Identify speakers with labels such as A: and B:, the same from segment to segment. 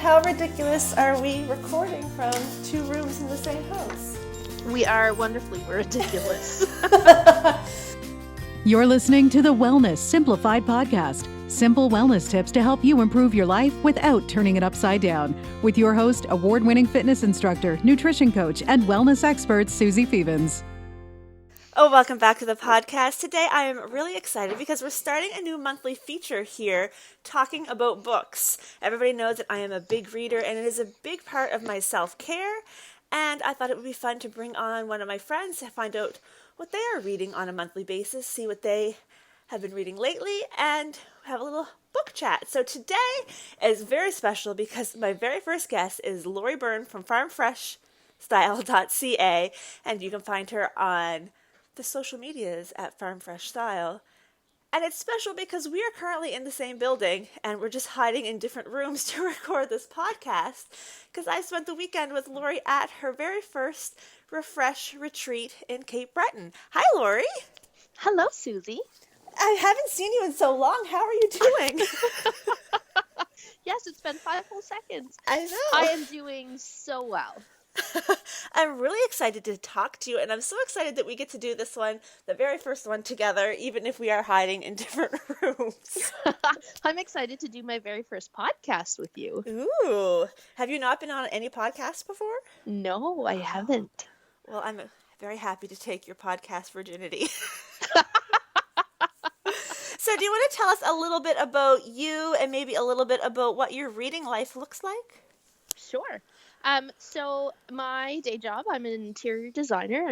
A: How ridiculous are we recording from 2 rooms in the same house?
B: We are wonderfully ridiculous.
C: You're listening to the Wellness Simplified podcast. Simple wellness tips to help you improve your life without turning it upside down. With your host, award-winning fitness instructor, nutrition coach, and wellness expert, Suzi Fevens.
A: Oh, welcome back to the podcast. Today I am really excited because we're starting a new monthly feature here talking about books. Everybody knows that I am a big reader and it is a big part of my self-care. And I thought it would be fun to bring on one of my friends to find out what they are reading on a monthly basis, see what they have been reading lately, and have a little book chat. So today is very special because my very first guest is Lori Byrne from farmfreshstyle.ca, and you can find her on the social medias at farmfreshstyle. And it's special because we are currently in the same building and we're just hiding in different rooms to record this podcast because I spent the weekend with Lori at her very first Refresh retreat in Cape Breton. Hi, Lori.
B: Hello, Suzi.
A: I haven't seen you in so long. How are you doing?
B: Yes, it's been 5 whole seconds.
A: I know.
B: I am doing so well.
A: I'm really excited to talk to you, and I'm so excited that we get to do this one, the very first one together, even if we are hiding in different rooms.
B: I'm excited to do my very first podcast with you.
A: Ooh. Have you not been on any podcasts before?
B: No, I haven't.
A: Well, I'm very happy to take your podcast virginity. So do you want to tell us a little bit about you and maybe a little bit about what your reading life looks like?
B: Sure. So my day job, I'm an interior designer.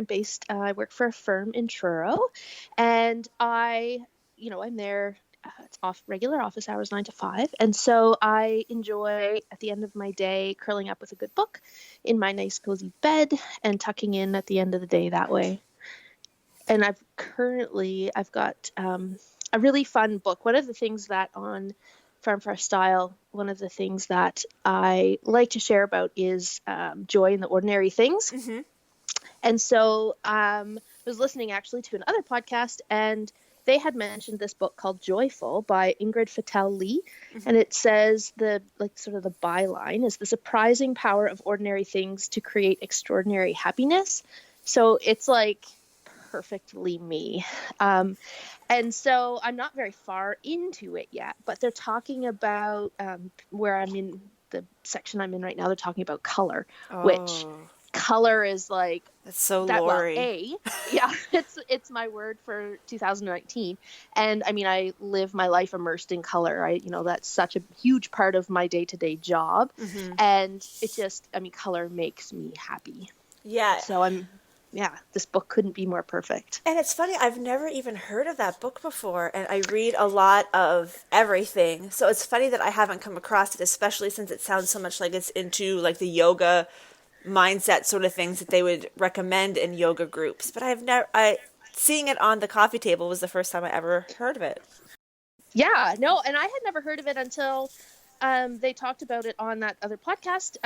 B: I work for a firm in Truro, and I'm there, it's regular office hours, 9 to 5. And so I enjoy at the end of my day, curling up with a good book in my nice cozy bed and tucking in at the end of the day that way. And I've got, a really fun book. One of the things that on Farm Fresh Style, one of the things that I like to share about is joy in the ordinary things. Mm-hmm. And so I was listening actually to another podcast, and they had mentioned this book called Joyful by Ingrid Fattel-Lee. Mm-hmm. And it says the byline is the surprising power of ordinary things to create extraordinary happiness. So it's like perfectly me. And so I'm not very far into it yet, but they're talking about where I'm in the section I'm in right now. They're talking about color, which color is like
A: that's so Lori.
B: Yeah, it's my word for 2019. And I mean, I live my life immersed in color. That's such a huge part of my day-to-day job. Mm-hmm. And color makes me happy.
A: Yeah.
B: So this book couldn't be more perfect.
A: And it's funny, I've never even heard of that book before, and I read a lot of everything. So it's funny that I haven't come across it, especially since it sounds so much like it's into like the yoga mindset sort of things that they would recommend in yoga groups. But seeing it on the coffee table was the first time I ever heard of it.
B: Yeah, no, and I had never heard of it until they talked about it on that other podcast.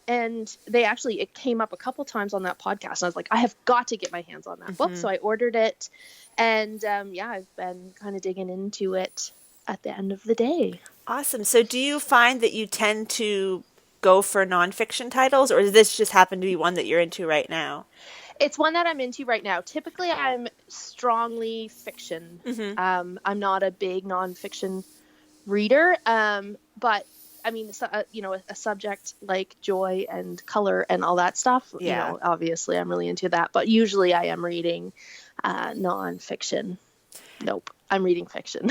B: And it came up a couple times on that podcast. And I was like, I have got to get my hands on that mm-hmm. book. So I ordered it. And I've been kind of digging into it at the end of the day.
A: Awesome. So do you find that you tend to go for nonfiction titles, or does this just happen to be one that you're into right now?
B: It's one that I'm into right now. Typically, I'm strongly fiction. Mm-hmm. I'm not a big nonfiction reader, but I mean, a subject like joy and color and all that stuff, obviously I'm really into that. But usually I am reading nonfiction. Nope, I'm reading fiction.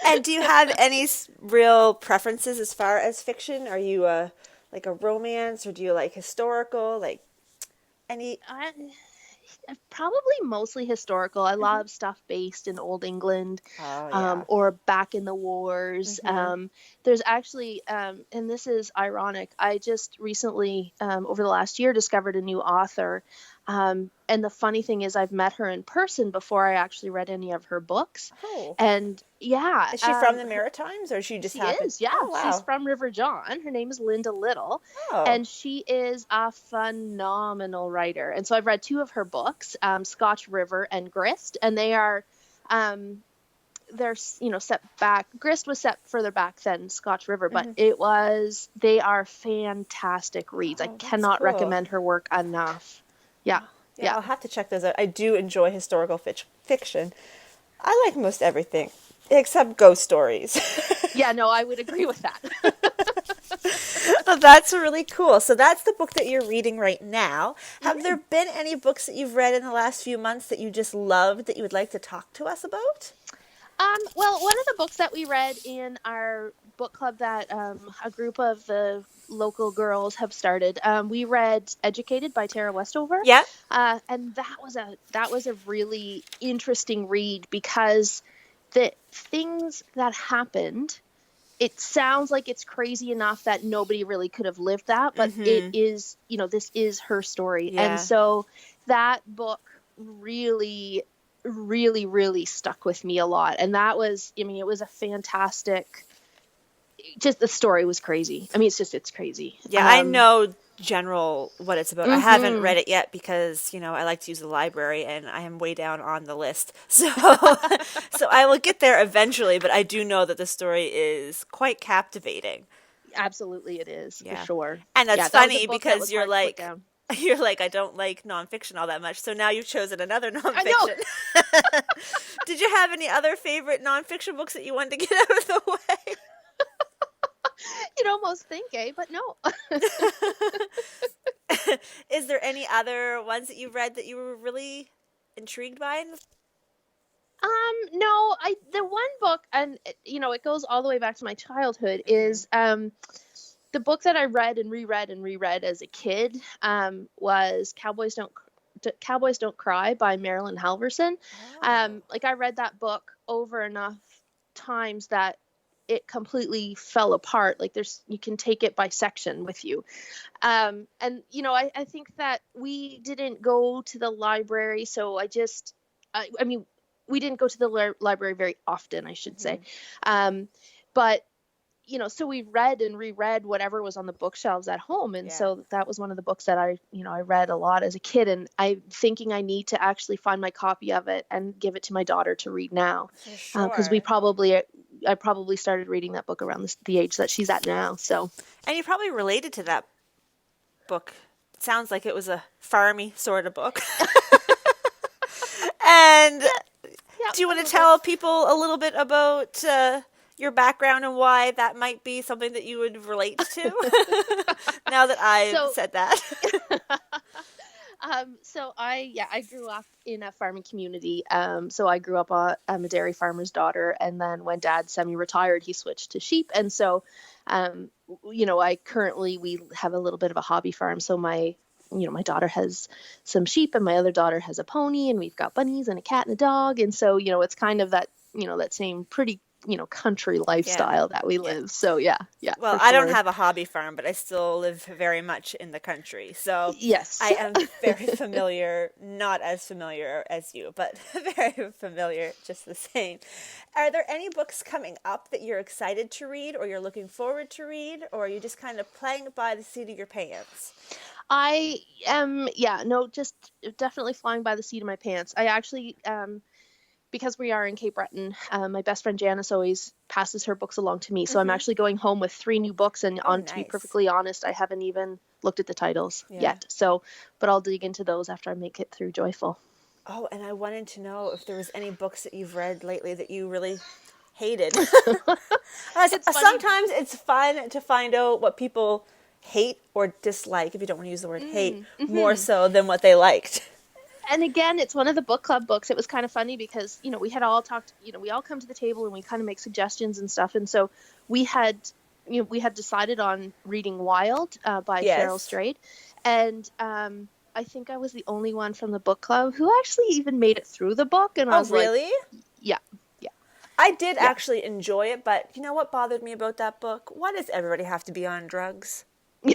A: And do you have any real preferences as far as fiction? Are you like a romance, or do you like historical? Like any?
B: Probably mostly historical. I love stuff based in Old England, or back in the wars. Mm-hmm. There's actually, and this is ironic, I just recently, over the last year, discovered a new author. And the funny thing is I've met her in person before I actually read any of her books.
A: Oh.
B: And yeah.
A: Is she from the Maritimes, or she just happened?
B: She is, yeah.
A: Oh, wow.
B: She's from River John. Her name is Linda Little.
A: Oh.
B: And she is a phenomenal writer. And so I've read 2 of her books, Scotch River and Grist. And they are they're, set back. Grist was set further back than Scotch River, but they are fantastic reads. I
A: Oh, that's
B: cannot
A: cool.
B: recommend her work enough. Yeah.
A: Yeah, I'll have to check those out. I do enjoy historical fiction. I like most everything except ghost stories.
B: Yeah, no, I would agree with that.
A: Oh, that's really cool. So that's the book that you're reading right now. Have there been any books that you've read in the last few months that you just loved that you would like to talk to us about?
B: Well, one of the books that we read in our book club that a group of the local girls have started, we read Educated by Tara Westover.
A: Yeah.
B: And that was a really interesting read because the things that happened, it sounds like it's crazy enough that nobody really could have lived that, but it is, this is her story.
A: Yeah.
B: And so that book really, really, really stuck with me a lot. And that was, it was a fantastic, just the story was crazy. It's crazy.
A: Yeah, I know general what it's about. I haven't read it yet because, I like to use the library and I am way down on the list. So so I will get there eventually, but I do know that the story is quite captivating.
B: Absolutely it is,
A: Yeah.
B: for sure.
A: And that's
B: that was a
A: funny
B: book that
A: because
B: was
A: you're
B: hard to put
A: like
B: down.
A: I don't like nonfiction all that much. So now you've chosen another nonfiction.
B: I know.
A: Did you have any other favorite nonfiction books that you wanted to get out of the way?
B: You'd almost think, but no.
A: Is there any other ones that you've read that you were really intrigued by?
B: No, the one book, and it goes all the way back to my childhood, is the book that I read and reread as a kid, was Cowboys Don't Cry by Marilyn Halverson.
A: Oh.
B: I read that book over enough times that it completely fell apart. You can take it by section with you. And, I think that we didn't go to the library. So we didn't go to the library very often, I should say. But, so we read and reread whatever was on the bookshelves at home. And so that was one of the books that I read a lot as a kid. And I'm thinking I need to actually find my copy of it and give it to my daughter to read now. Because I probably started reading that book around the age that she's at now. So.
A: And you probably related to that book. It sounds like it was a farmy sort of book. And do you want to tell people a little bit about your background and why that might be something that you would relate to? Now that I've said that.
B: So I grew up in a farming community. So I grew up I'm a dairy farmer's daughter, and then when Dad semi-retired, he switched to sheep. And so, we have a little bit of a hobby farm. So my daughter has some sheep and my other daughter has a pony, and we've got bunnies and a cat and a dog. And so, it's kind of that, that same pretty, country lifestyle that we live. So yeah.
A: Well, I don't have a hobby farm, but I still live very much in the country. So
B: yes,
A: I am very familiar, not as familiar as you, but very familiar just the same. Are there any books coming up that you're excited to read or you're looking forward to read, or are you just kind of playing it by the seat of your pants?
B: I am, just definitely flying by the seat of my pants. I actually, because we are in Cape Breton, my best friend Janice always passes her books along to me. So I'm actually going home with 3 new books. And to be perfectly honest, I haven't even looked at the titles yet. So, but I'll dig into those after I make it through Joyful.
A: Oh, and I wanted to know if there was any books that you've read lately that you really hated. Sometimes it's fun to find out what people hate or dislike, if you don't want to use the word hate, more so than what they liked.
B: And again, it's one of the book club books. It was kind of funny because, we had all talked, we all come to the table and we kind of make suggestions and stuff. And so we had decided on reading Wild by Cheryl Strayed. And I think I was the only one from the book club who actually even made it through the book. And I was
A: really?
B: Yeah.
A: I did actually enjoy it, but you know what bothered me about that book? Why does everybody have to be on drugs?
B: No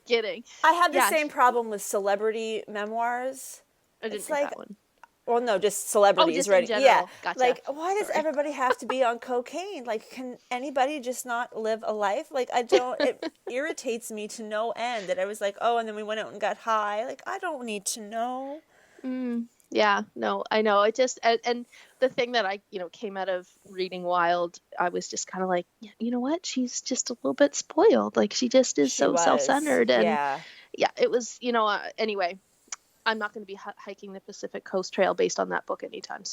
B: kidding.
A: I had the same problem with celebrity memoirs.
B: I didn't read that one.
A: Well, no, just celebrities.
B: Just
A: right?
B: in general.
A: Yeah.
B: Gotcha.
A: Why does everybody have to be on cocaine? Can anybody just not live a life? It irritates me to no end that I was and then we went out and got high. I don't need to know.
B: Yeah, no, I know. It just and the thing that came out of reading Wild, I was just kind of like, "Yeah, you know what? She's just a little bit spoiled. Like she just is
A: She
B: so
A: was.
B: self-centered." And
A: Yeah.
B: yeah, it was, anyway, I'm not going to be hiking the Pacific Coast Trail based on that book anytime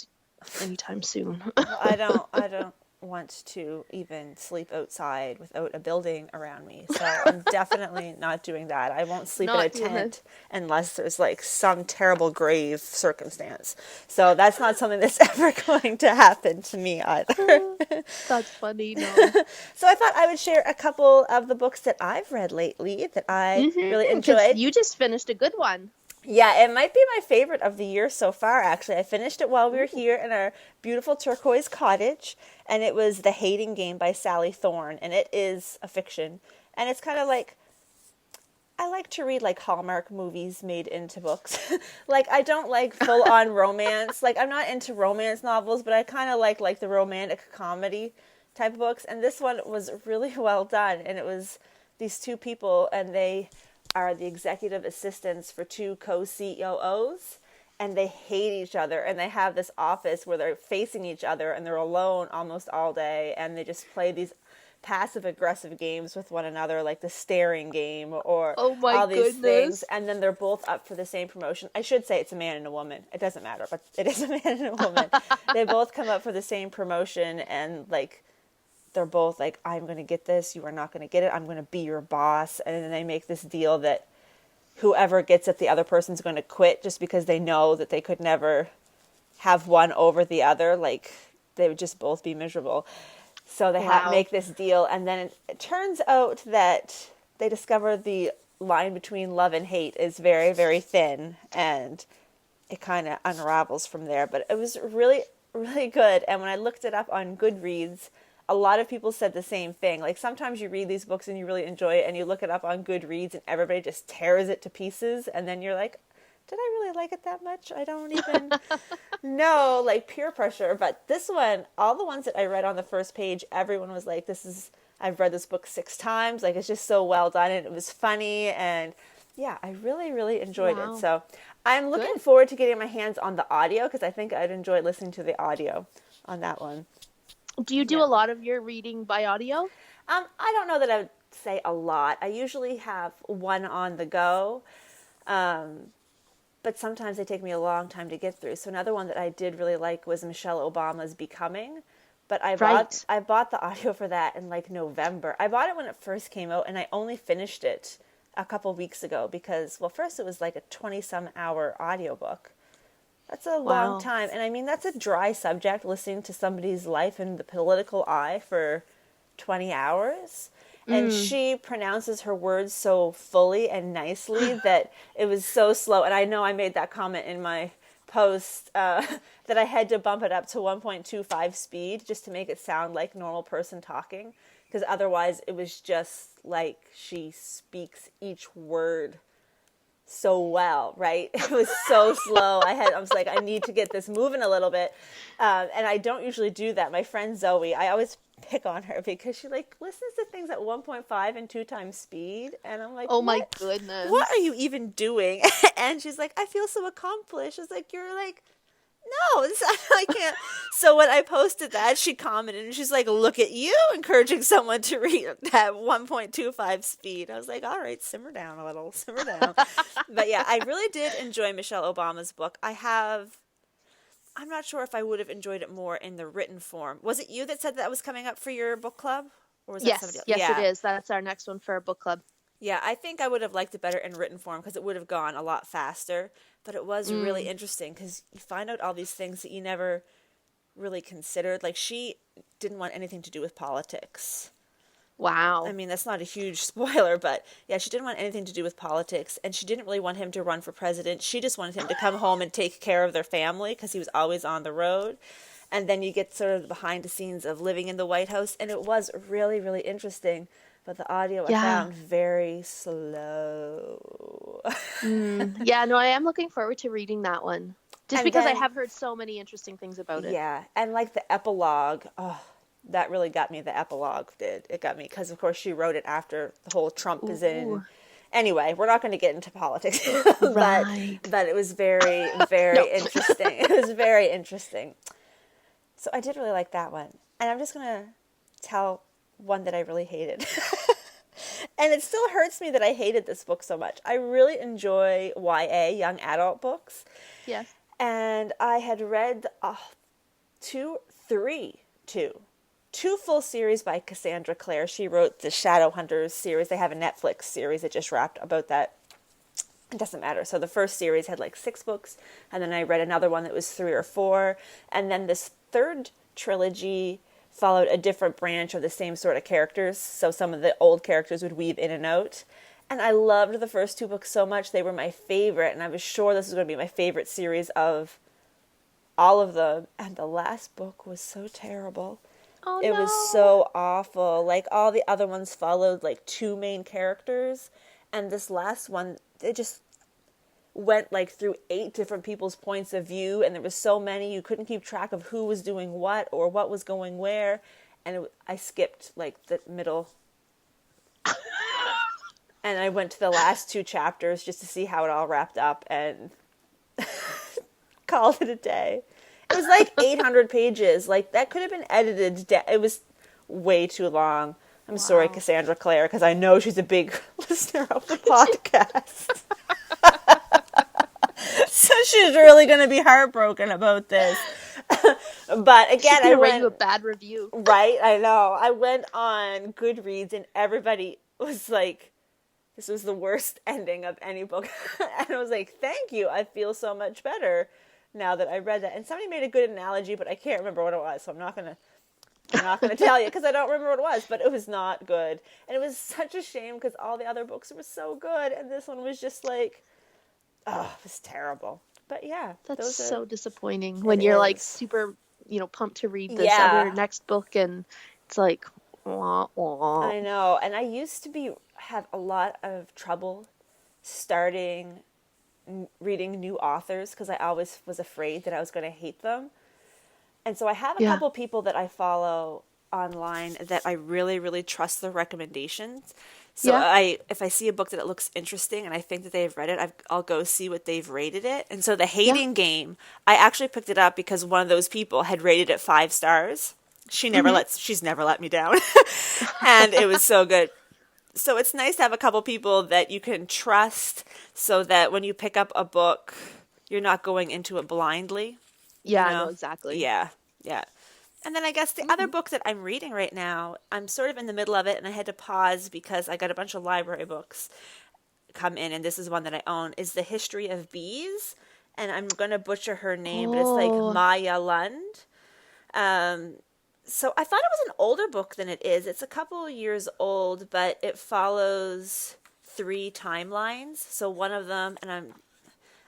B: soon.
A: Well, I don't want to even sleep outside without a building around me. So I'm definitely not doing that. I won't sleep in a
B: Not doing that.
A: tent unless there's like some terrible grave circumstance. So that's not something that's ever going to happen to me either.
B: That's funny. No.
A: So I thought I would share a couple of the books that I've read lately that I really
B: Because
A: enjoyed.
B: you just finished a good one.
A: Yeah, it might be my favorite of the year so far, actually. I finished it while we were
B: Ooh.
A: here in our beautiful turquoise cottage, and it was The Hating Game by Sally Thorne, and it is a fiction. And it's kind of like, I like to read like Hallmark movies made into books. Like, I don't like full-on romance. Like, I'm not into romance novels, but I kind of like the romantic comedy type of books. And this one was really well done, and it was these two people, and they are the executive assistants for two co-CEOs, and they hate each other, and they have this office where they're facing each other, and they're alone almost all day, and they just play these passive aggressive games with one another, like the staring game or
B: Oh my
A: all these
B: goodness.
A: things, and then they're both up for the same promotion. I should say it's a man and a woman. It doesn't matter, but it is a man and a woman. They both come up for the same promotion, and like they're both like, I'm going to get this, you are not going to get it, I'm going to be your boss. And then they make this deal that whoever gets it, the other person's going to quit, just because they know that they could never have one over the other. Like, they would just both be miserable. So they
B: Wow.
A: make this deal, and then it turns out that they discover the line between love and hate is very, very thin, and it kind of unravels from there. But it was really, really good. And when I looked it up on Goodreads, a lot of people said the same thing. Like, sometimes you read these books and you really enjoy it, and you look it up on Goodreads and everybody just tears it to pieces, and then you're like, did I really like it that much? I don't even know, like peer pressure. But this one, all the ones that I read on the first page, everyone was like, I've read this book 6 times. Like, it's just so well done, and it was funny, and yeah, I really, really enjoyed
B: Wow.
A: it. So I'm looking
B: Good.
A: forward to getting my hands on the audio, because I think I'd enjoy listening to the audio on that one.
B: Do you do
A: Yeah.
B: a lot of your reading by audio?
A: I don't know that I would say a lot. I usually have one on the go, but sometimes they take me a long time to get through. So another one that I did really like was Michelle Obama's Becoming, but I
B: Right.
A: bought the audio for that in like November. I bought it when it first came out, and I only finished it a couple weeks ago because, well, first it was like a 20-some hour audiobook. That's a
B: Wow.
A: long time. And I mean, that's a dry subject, listening to somebody's life in the political eye for 20 hours. And she pronounces her words so fully and nicely that it was so slow. And I know I made that comment in my post that I had to bump it up to 1.25 speed just to make it sound like normal person talking. Because otherwise it was just like she speaks each word so well, right? It was so slow. I was like, I need to get this moving a little bit. And I don't usually do that. My friend Zoe, I always pick on her because she like listens to things at 1.5 and 2 times speed. And I'm like,
B: Oh my
A: what?
B: goodness.
A: What are you even doing? And she's like, I feel so accomplished. It's like, you're like, no, I can't. So when I posted that, she commented, and she's like, look at you encouraging someone to read at 1.25 speed. I was like, all right, simmer down a little, simmer down. But yeah, I really did enjoy Michelle Obama's book. I'm not sure if I would have enjoyed it more in the written form. Was it you that said that was coming up for your book club? Or was that somebody
B: Yes,
A: else?
B: yes,
A: Yeah.
B: it is. That's our next one for our book club.
A: Yeah, I think I would have liked it better in written form because it would have gone a lot faster. But it was really interesting because you find out all these things that you never really considered. Like, she didn't want anything to do with politics.
B: Wow.
A: I mean, that's not a huge spoiler, but yeah, she didn't want anything to do with politics, and she didn't really want him to run for president. She just wanted him to come home and take care of their family because he was always on the road. And then you get sort of the behind the scenes of living in the White House, and it was really, really interesting. But the audio I found very slow.
B: Yeah, no, I am looking forward to reading that one. Just
A: And
B: because I
A: then-
B: have heard so many interesting things about it.
A: Yeah, and like the epilogue, oh, that really got me. The epilogue did. It got me because, of course, she wrote it after the whole Trump is in, Anyway, we're not going to get into politics,
B: Right.
A: but it was very, very
B: No.
A: interesting. It was very interesting. So I did really like that one. And I'm just going to tell one that I really hated. And it still hurts me that I hated this book so much. I really enjoy YA, young adult books.
B: Yes.
A: And I had read two full series by Cassandra Clare. She wrote the Shadowhunters series. They have a Netflix series that just wrapped about that. It doesn't matter. So the first series had like 6 books, and then I read another one that was 3 or 4, and then this third trilogy followed a different branch of the same sort of characters. So some of the old characters would weave in and out. And I loved the first 2 books so much. They were my favorite, and I was sure this was going to be my favorite series of all of them. And the last book was so terrible.
B: Oh,
A: It was so awful. Like, all the other ones followed like 2 main characters, and this last one, it just went like through 8 different people's points of view, and there was so many you couldn't keep track of who was doing what or what was going where, and I skipped like the middle. And I went to the last 2 chapters just to see how it all wrapped up and called it a day. It was like 800 pages. Like, that could have been edited. It was way too long. I'm sorry, Cassandra Clare, because I know she's a big listener of the podcast. So she's really going to be heartbroken about this. But again, I
B: write
A: went...
B: you a bad review.
A: Right, I know. I went on Goodreads, and everybody was like, this was the worst ending of any book. And I was like, thank you. I feel so much better now that I read that. And somebody made a good analogy, but I can't remember what it was, so I'm not gonna tell you because I don't remember what it was. But it was not good, and it was such a shame because all the other books were so good, and this one was just like, oh, it was terrible. But yeah,
B: That's so disappointing when you're like super, pumped to read this other next book, and it's like, wah, wah.
A: I know, and I used to have a lot of trouble starting reading new authors because I always was afraid that I was going to hate them. And so I have a couple people that I follow online that I really, really trust their recommendations. So if I see a book that it looks interesting and I think that they've read it, I'll go see what they've rated it. And so The Hating Game, I actually picked it up because one of those people had rated it 5 stars. She's never let me down. And it was so good. So it's nice to have a couple people that you can trust so that when you pick up a book, you're not going into it blindly.
B: Yeah, I know exactly.
A: Yeah. And then I guess the other book that I'm reading right now, I'm sort of in the middle of it, and I had to pause because I got a bunch of library books come in, and this is one that I own, is The History of Bees. And I'm going to butcher her name, but it's like Maya Lund. So I thought it was an older book than it is. It's a couple years old, but it follows 3 timelines. So one of them, and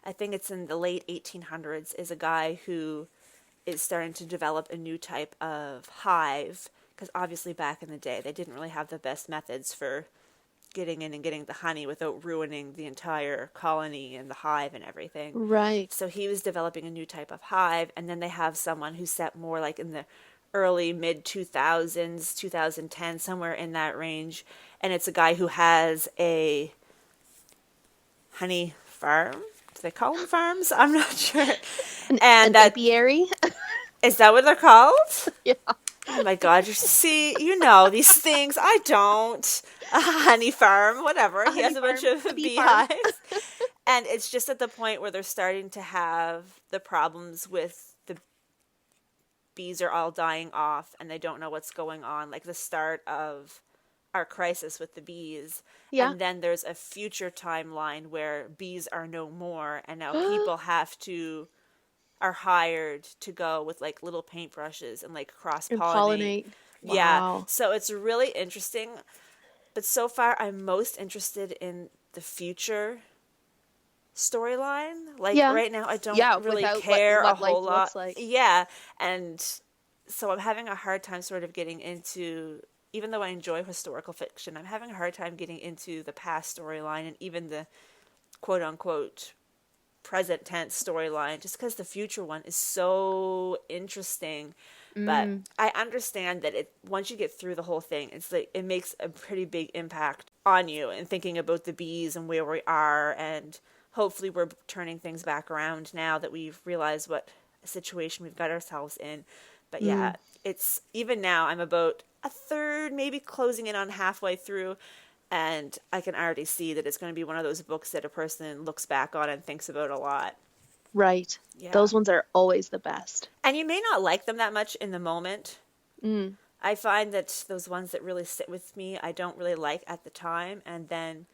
A: I think it's in the late 1800s, is a guy who is starting to develop a new type of hive. Because obviously back in the day, they didn't really have the best methods for getting in and getting the honey without ruining the entire colony and the hive and everything.
B: Right.
A: So he was developing a new type of hive, and then they have someone who's set more like in the early mid-2000s, 2010, somewhere in that range. And it's a guy who has a honey farm. Do they call them farms? I'm not sure.
B: An apiary?
A: Is that what they're called?
B: Yeah.
A: Oh my God. See, these things. I don't. A honey farm, whatever. He has a bunch of beehives. And it's just at the point where they're starting to have the problems with the bees are all dying off and they don't know what's going on, like the start of our crisis with the bees. Yeah. And then there's a future timeline where bees are no more, and now people are hired to go with like little paintbrushes and like cross-pollinate.
B: Wow.
A: Yeah. So it's really interesting. But so far I'm most interested in the future storyline. Like right now I don't really care a whole lot. Like. Yeah. And so I'm having a hard time sort of getting into, even though I enjoy historical fiction, I'm having a hard time getting into the past storyline and even the quote unquote present tense storyline, just because the future one is so interesting. But I understand that once you get through the whole thing, it's like it makes a pretty big impact on you and thinking about the bees and where we are, and hopefully we're turning things back around now that we've realized what situation we've got ourselves in. But yeah, it's even now I'm about a third, maybe closing in on halfway through, and I can already see that it's going to be one of those books that a person looks back on and thinks about a lot.
B: Right.
A: Yeah.
B: Those ones are always the best.
A: And you may not like them that much in the moment. I find that those ones that really sit with me, I don't really like at the time. And then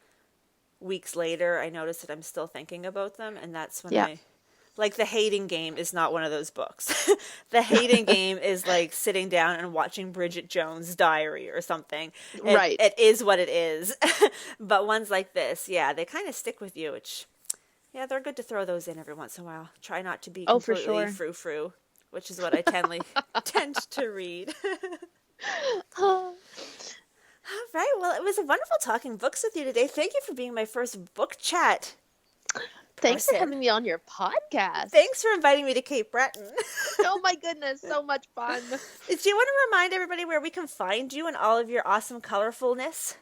A: weeks later, I notice that I'm still thinking about them. And that's when like The Hating Game is not one of those books. The Hating Game is like sitting down and watching Bridget Jones' Diary or something.
B: Right.
A: It is what it is. But ones like this, yeah, they kind of stick with you, which... Yeah, they're good to throw those in every once in a while. Try not to be completely frou-frou, which is what I tend to read. All right, well, it was wonderful talking books with you today. Thank you for being my first book chat.
B: Thanks for having me on your podcast.
A: Thanks for inviting me to Cape Breton.
B: Oh my goodness, so much fun.
A: Do you want to remind everybody where we can find you and all of your awesome colorfulness?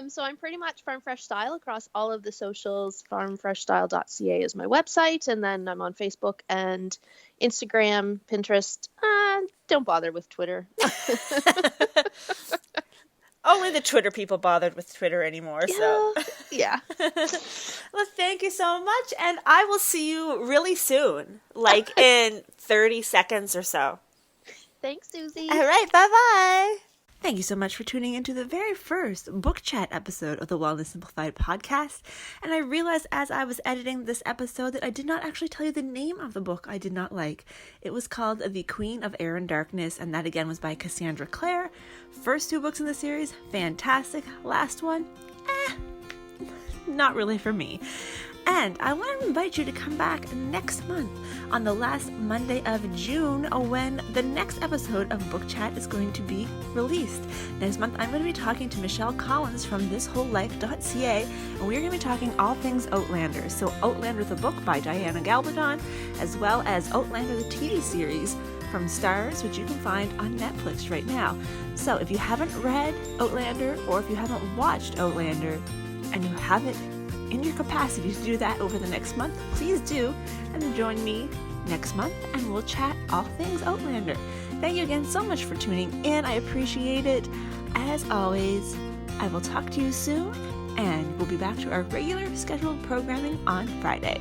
B: So I'm pretty much Farm Fresh Style across all of the socials. farmfreshstyle.ca is my website, and then I'm on Facebook and Instagram, Pinterest. Don't bother with Twitter.
A: Only the Twitter people bothered with Twitter anymore. So
B: yeah.
A: Well, thank you so much, and I will see you really soon, like in 30 seconds or so.
B: Thanks, Suzi.
A: All right, bye-bye. Thank you so much for tuning into the very first book chat episode of the Wellness Simplified podcast. And I realized as I was editing this episode that I did not actually tell you the name of the book I did not like. It was called The Queen of Air and Darkness, and that again was by Cassandra Clare. First 2 books in the series, fantastic. Last one, not really for me. And I want to invite you to come back next month on the last Monday of June when the next episode of Book Chat is going to be released. Next month, I'm going to be talking to Michelle Collins from thiswholelife.ca, and we're going to be talking all things Outlander. So Outlander the book by Diana Gabaldon, as well as Outlander the TV series from Starz, which you can find on Netflix right now. So if you haven't read Outlander, or if you haven't watched Outlander, and you haven't in your capacity to do that over the next month, please do, and join me next month, and we'll chat all things Outlander. Thank you again so much for tuning in. I appreciate it. As always, I will talk to you soon, and we'll be back to our regular scheduled programming on Friday.